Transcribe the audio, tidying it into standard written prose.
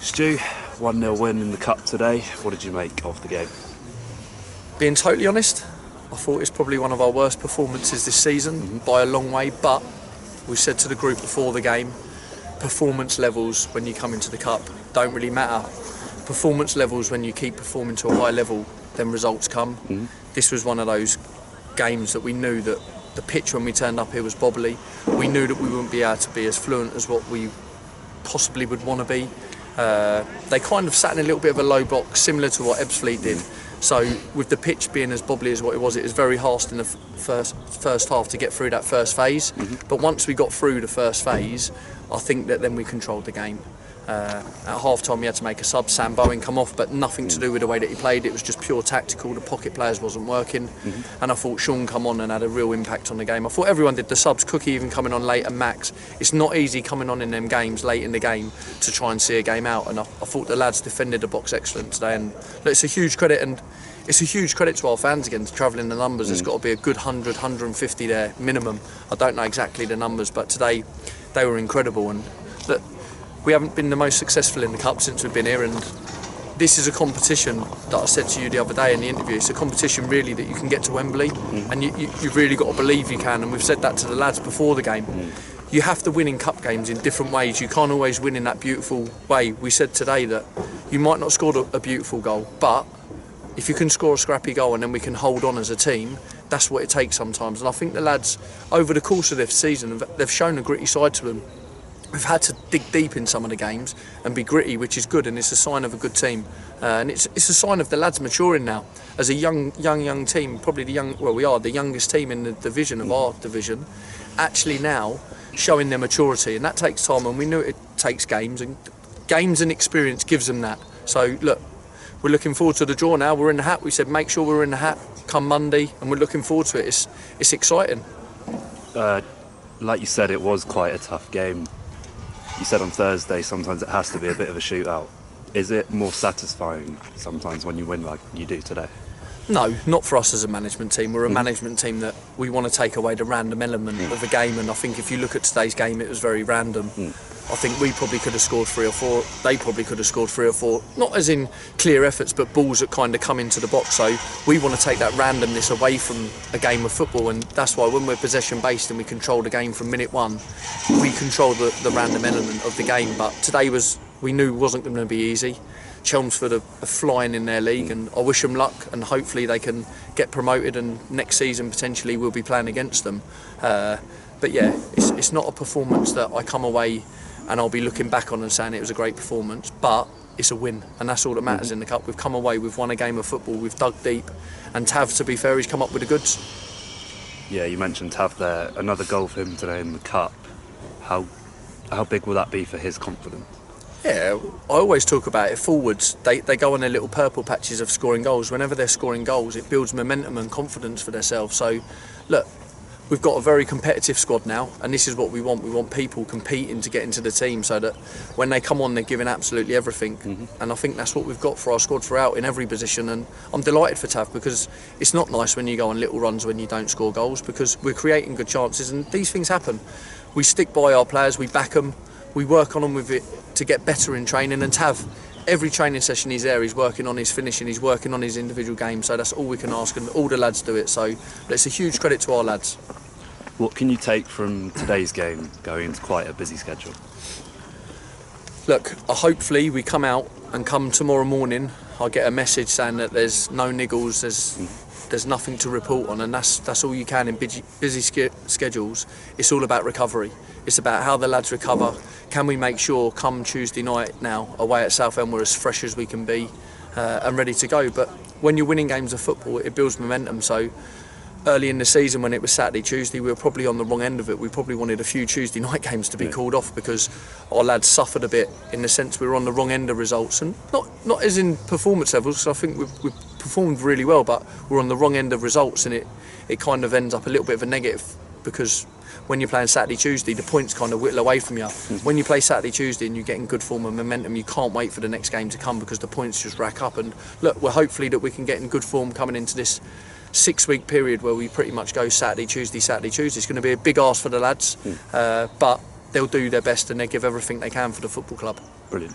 Stu, 1-0 win in the Cup today. What did you make of the game? Being totally honest, I thought it's probably one of our worst performances this season by a long way, but we said to the group before the game, performance levels when you come into the Cup don't really matter. Performance levels, when you keep performing to a high level, then results come. This was one of those games that we knew that the pitch when we turned up here was bobbly. We knew that we wouldn't be able to be as fluent as what we possibly would want to be. They kind of sat in a little bit of a low block, similar to what Ebbsfleet did. So with the pitch being as bobbly as what it was very hard in the first half to get through that first phase. But once we got through the first phase, I think that then we controlled the game. At half time we had to make a sub, Sam Bowen come off, but nothing to do with the way that he played. It was just pure tactical. The pocket players wasn't working, and I thought Sean come on and had a real impact on the game. I thought everyone did, the subs, Cookie even coming on late, and Max. It's not easy coming on in them games late in the game to try and see a game out, and I thought the lads defended the box excellent today, and it's a huge credit, and it's a huge credit to our fans again to travel in the numbers. There's got to be a good 100, 150 there minimum. I don't know exactly the numbers, but today they were incredible. And look, we haven't been the most successful in the Cup since we've been here, and this is a competition that I said to you the other day in the interview. It's a competition really that you can get to Wembley, and you've really got to believe you can, and we've said that to the lads before the game. You have to win in Cup games in different ways. You can't always win in that beautiful way. We said today that you might not score a beautiful goal, but if you can score a scrappy goal and then we can hold on as a team, that's what it takes sometimes. And I think the lads, over the course of their season, they've shown a gritty side to them. We've had to dig deep in some of the games and be gritty, which is good, and it's a sign of a good team. And it's a sign of the lads maturing now. As a young team, probably we are the youngest team in the division of our division, actually now showing their maturity, and that takes time, and we knew it takes games and experience gives them that. So look, we're looking forward to the draw now. We're in the hat. We said make sure we're in the hat come Monday, and we're looking forward to it. It's exciting. Like you said, it was quite a tough game. You said on Thursday sometimes it has to be a bit of a shootout. Is it more satisfying sometimes when you win like you do today? No, not for us as a management team. We're a management team that we want to take away the random element of the game, and I think if you look at today's game, it was very random. I think we probably could have scored 3 or 4. They probably could have scored 3 or 4, not as in clear efforts, but balls that kind of come into the box. So we want to take that randomness away from a game of football, and that's why when we're possession based and we control the game from minute one, we control the random element of the game. But today we knew wasn't going to be easy. Chelmsford are flying in their league, and I wish them luck, and hopefully they can get promoted, and next season potentially we'll be playing against them. But yeah, it's not a performance that I come away and I'll be looking back on and saying it was a great performance, but it's a win, and that's all that matters in the Cup. We've come away, we've won a game of football, we've dug deep, and Tav, to be fair, he's come up with the goods. Yeah, you mentioned Tav there. Another goal for him today in the Cup. How big will that be for his confidence? Yeah, I always talk about it. Forwards, they go on their little purple patches of scoring goals. Whenever they're scoring goals, it builds momentum and confidence for themselves. So, look, we've got a very competitive squad now, and this is what we want. We want people competing to get into the team, so that when they come on, they're giving absolutely everything. And I think that's what we've got for our squad throughout in every position. And I'm delighted for Tav, because it's not nice when you go on little runs when you don't score goals, because we're creating good chances, and these things happen. We stick by our players, we back them, we work on them with it to get better in training. And Tav, every training session he's there, he's working on his finishing, he's working on his individual game, so that's all we can ask, and all the lads do it, so it's a huge credit to our lads. What can you take from today's game going into quite a busy schedule? Look, hopefully we come out, and come tomorrow morning I'll get a message saying that there's no niggles, there's nothing to report on, and that's all you can in busy schedules. It's all about recovery. It's about how the lads recover. Can we make sure come Tuesday night now away at Southend we're as fresh as we can be and ready to go. But when you're winning games of football, it builds momentum. So early in the season, when it was Saturday, Tuesday, we were probably on the wrong end of it. We probably wanted a few Tuesday night games to be called off, because our lads suffered a bit in the sense we were on the wrong end of results, and not as in performance levels, because I think we've performed really well, but we're on the wrong end of results, and it kind of ends up a little bit of a negative, because when you're playing Saturday, Tuesday, the points kind of whittle away from you. When you play Saturday, Tuesday and you're getting good form and momentum, you can't wait for the next game to come, because the points just rack up. And look, we're hopefully that we can get in good form coming into this 6-week period where we pretty much go Saturday, Tuesday, Saturday, Tuesday. It's going to be a big ask for the lads, but they'll do their best and they give everything they can for the football club. Brilliant.